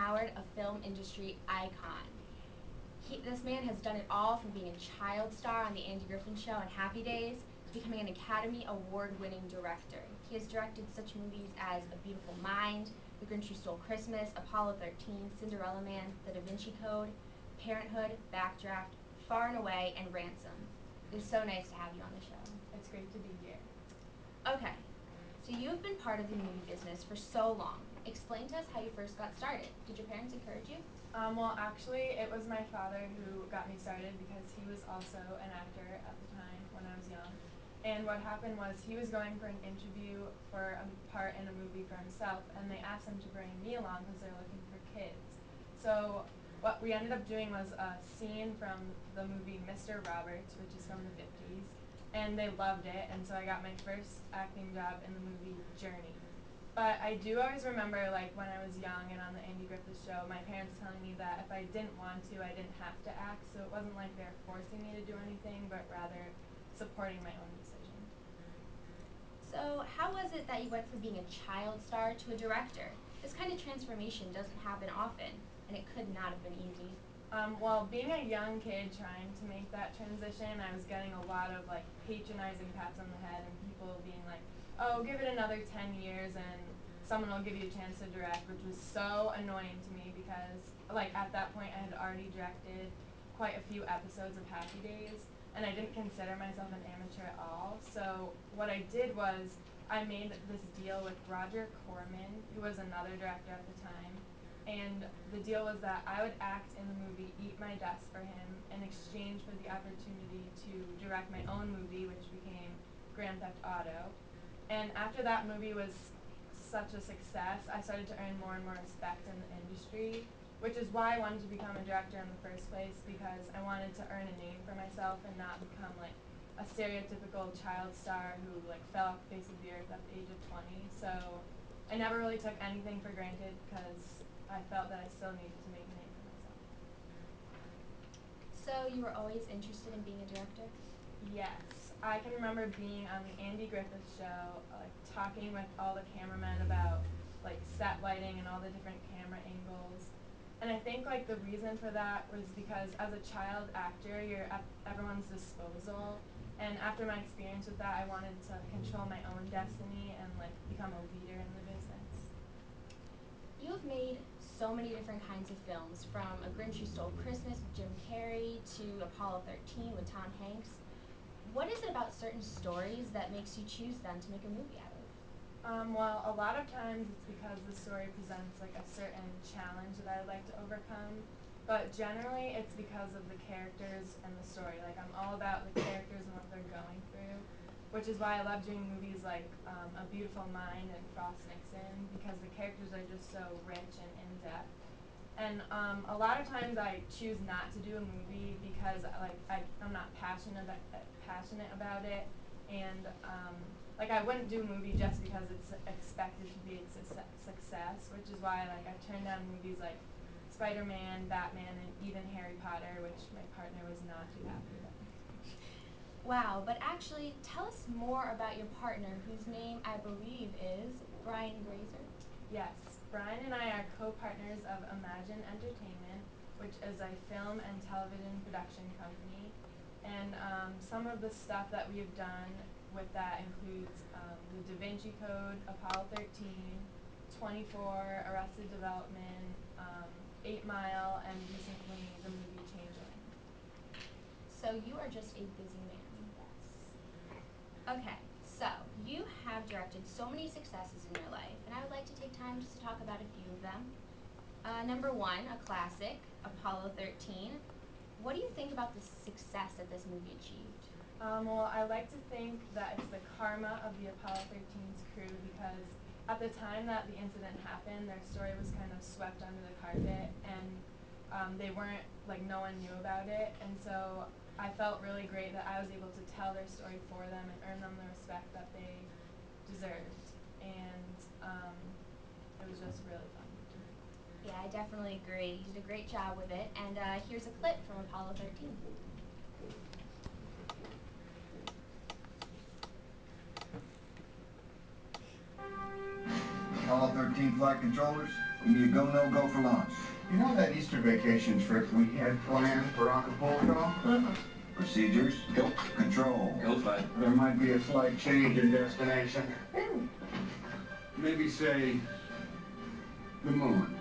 Howard, a film industry icon. This man has done it all from being a child star on The Andy Griffin Show and Happy Days to becoming an Academy Award-winning director. He has directed such movies as A Beautiful Mind, The Grinch Who Stole Christmas, Apollo 13, Cinderella Man, The Da Vinci Code, Parenthood, Backdraft, Far and Away, and Ransom. It is so nice to have you on the show. It's great to be here. Okay, so you have been part of the movie business for so long. Explain to us how you first got started. Did your parents encourage you? Well, actually, it was my father who got me started because he was also an actor at the time when I was young. And what happened was he was going for an interview for a part in a movie for himself, and they asked him to bring me along because they're looking for kids. So what we ended up doing was a scene from the movie Mr. Roberts, which is from the 50s, and they loved it, and so I got my first acting job in the movie Journey. But I do always remember, like, when I was young and on the Andy Griffith Show, my parents telling me that if I didn't want to, I didn't have to act, so it wasn't like they're forcing me to do anything, but rather supporting my own decision. So how was it that you went from being a child star to a director? This kind of transformation doesn't happen often, and it could not have been easy. Well, being a young kid trying to make that transition, I was getting a lot of, like, patronizing pats on the head and people being like, oh, give it another 10 years and someone will give you a chance to direct, which was so annoying to me because, like, at that point I had already directed quite a few episodes of Happy Days, and I didn't consider myself an amateur at all. So what I did was I made this deal with Roger Corman, who was another director at the time, and the deal was that I would act in the movie Eat My Dust for him in exchange for the opportunity to direct my own movie, which became Grand Theft Auto. And after that movie was such a success, I started to earn more and more respect in the industry, which is why I wanted to become a director in the first place, because I wanted to earn a name for myself and not become like a stereotypical child star who like fell off the face of the earth at the age of 20. So I never really took anything for granted because I felt that I still needed to make a name for myself. So you were always interested in being a director? Yes, I can remember being on the Andy Griffith Show, like talking with all the cameramen about like set lighting and all the different camera angles. And I think like the reason for that was because as a child actor, you're at everyone's disposal. And after my experience with that, I wanted to control my own destiny and like become a leader in the business. You have made so many different kinds of films, from A Grinch Who Stole Christmas with Jim Carrey to Apollo 13 with Tom Hanks. What is it about certain stories that makes you choose them to make a movie out of? Well, a lot of times it's because the story presents like a certain challenge that I'd like to overcome, but generally it's because of the characters and the story. Like I'm all about the characters and what they're going through, which is why I love doing movies like A Beautiful Mind and Frost Nixon, because the characters are just so rich and in-depth. And a lot of times I choose not to do a movie because like I'm not passionate about it, and like I wouldn't do a movie just because it's expected to be a success, which is why like I turned down movies like Spider-Man, Batman, and even Harry Potter, which my partner was not too happy about. Wow, but actually, tell us more about your partner, whose name I believe is Brian Grazer. Yes, Brian and I are co-partners of Imagine Entertainment, which is a film and television production company. And some of the stuff that we have done with that includes the Da Vinci Code, Apollo 13, 24, Arrested Development, 8 Mile, and recently the movie Changeling. So you are just a busy man. Okay, so you have directed so many successes in your life, and I would like to take time just to talk about a few of them. Number one, a classic, Apollo 13. What do you think about the success that this movie achieved? Well, I like to think that it's the karma of the Apollo 13's crew, because at the time that the incident happened, their story was kind of swept under the carpet, and they weren't, like, no one knew about it, and so I felt really great that I was able to tell their story for them and earn them the respect that they deserved, and it was just really fun. Yeah, I definitely agree. You did a great job with it, and here's a clip from Apollo 13. Apollo 13 14 flight controllers. Give me a go, no go for launch. You know that Easter vacation trip we had planned for Acapulco? Procedures. Go. Control. Go flight. There might be a slight change in destination. Maybe say the moon.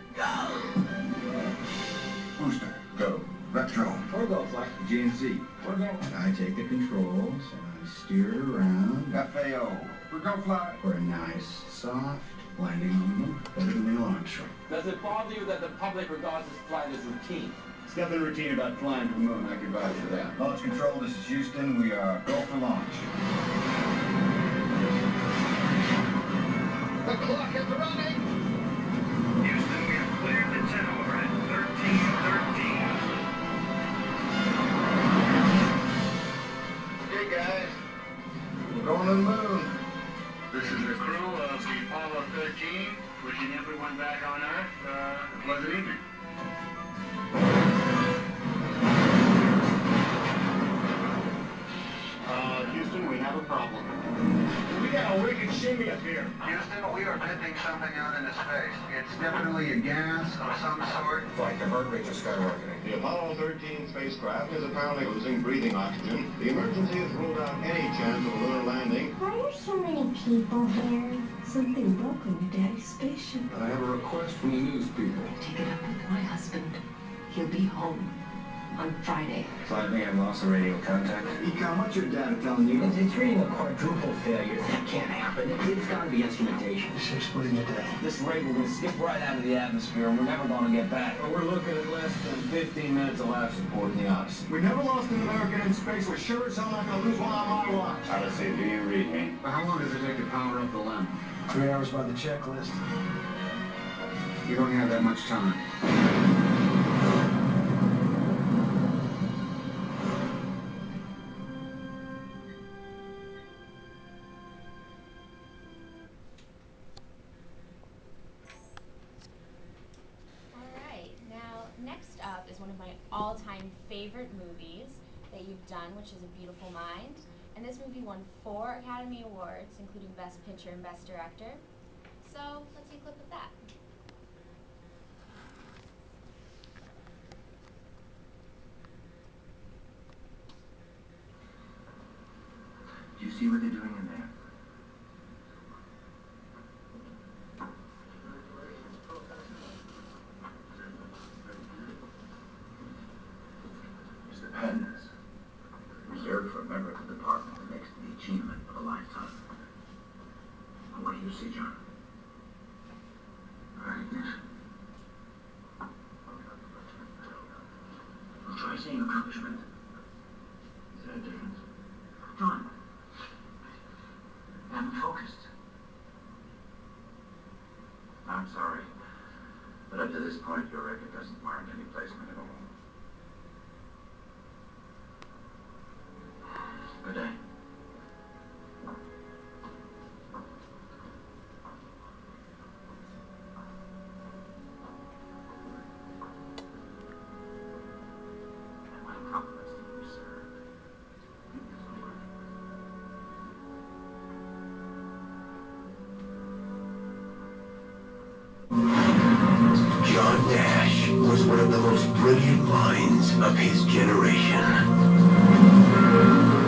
Booster. Go. Retro. Or go flight. GNC. Or go. And I take the controls and I steer it around FAO. for go fly for a nice, soft landing on the moon. Better than the alarm shot. Does it bother you that the public regards this flight as routine? There's nothing routine about flying to the moon. I can vouch for that. Launch control, this is Houston. We are go for launch. The clock is running. Houston, we have cleared the tower at 1313. Okay, guys. We're going to the moon. This is the crew of the Apollo 13, wishing everyone back on Earth a pleasant evening. Houston, we have a problem. We got a wicked shimmy up here. Houston, we are venting something out into space. It's definitely a gas Of some sort. It's like the heart rates are skyrocketing. The Apollo 13 spacecraft is apparently losing breathing oxygen. The emergency has ruled out any chance of a lunar landing. Why are so many people here? Something broke on your daddy's spaceship. I have a request from the news people. Take it up with my husband. He'll be home on Friday. Flight, we have lost the radio contact. Econ, what's your data telling you? It's reading a quadruple failure. That can't happen. It's got to be instrumentation. Just explain it to me. This rate, we're going to skip right out of the atmosphere, and we're never going to get back. Well, we're looking at less than 15 minutes of life support in the Odyssey. We never lost an American in space. We're sure as hell not going to lose one on my watch. Odyssey, do you read me? How long does it take to power up the LEM? 3 hours by the checklist. We don't have that much time. Alright, now next up is one of my all-time favorite movies that you've done, which is A Beautiful Mind. And this movie won 4 Academy Awards, including Best Picture and Best Director. So, let's see a clip of that. Do you see what they're doing in there? It's the patents reserved for a member of the department that makes the achievement of a lifetime. What do you see, John? Recognition. Well, try saying accomplishment. Is there a difference? John, you haven't focused. I'm sorry, but up to this point, your record doesn't warrant any placement at all. Good day. And my compliments to you, sir. John Nash was one of the most brilliant minds of his generation.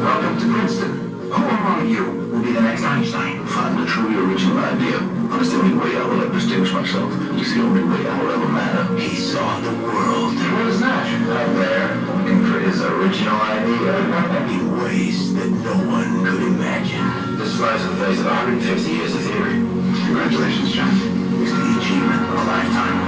Welcome to Princeton. Who among you will be the next Einstein? Find a truly original idea. That's the only way I will ever distinguish myself. It's the only way I will ever matter. He saw the world What is Nash? Out there, looking for his original idea. in ways that no one could imagine. This flies in the face of 150 years of theory. Congratulations, John. It's the achievement A lifetime.